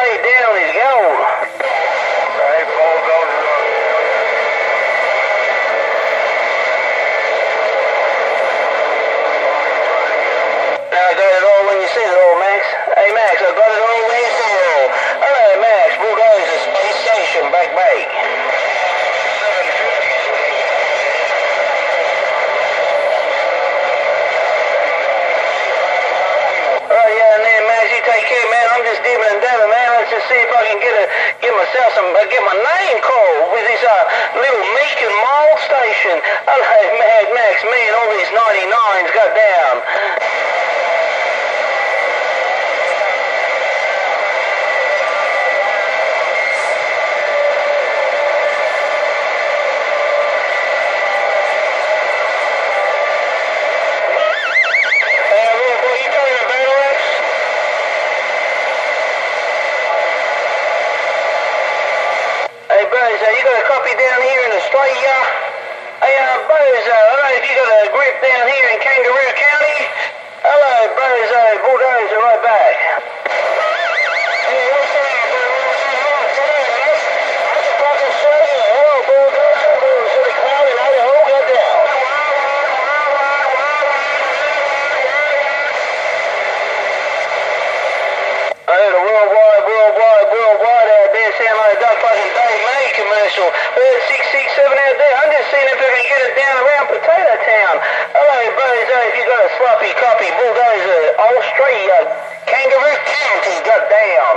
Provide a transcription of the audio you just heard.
laid down on his gold. Hey, bulldozer. I got it all when you see it all, Max. Hey, Max, I got it all when you see it all. Hello, Max. Bulldozer, Space Station, Back Bay. Right, yeah, and then, Max, you take care, man. I'm just dibbing and dabbing, man. Let's just see if I can get myself some, get my name called with this little Meek and Mild station. Hello, Mad Max, me and all these 99s got down. Hey, Buzz, you got a copy down here in Australia? Hey, Buzz, I don't know if you got a grip down here in Kangaroo County. Hello, Buzz, Bulldozer, right back. Hey, what's up, That's a fucking Australia. Hello, Bulldozer, City Cloud and Idaho, got down. I heard a worldwide out there sound like that fucking Dave May commercial. Heard 667 out there. I'm just seeing if I can get it down around Potato Town. Hello, Buzz, if you got a sloppy copy, Bulldozer, Australia, Kangaroo County, got down.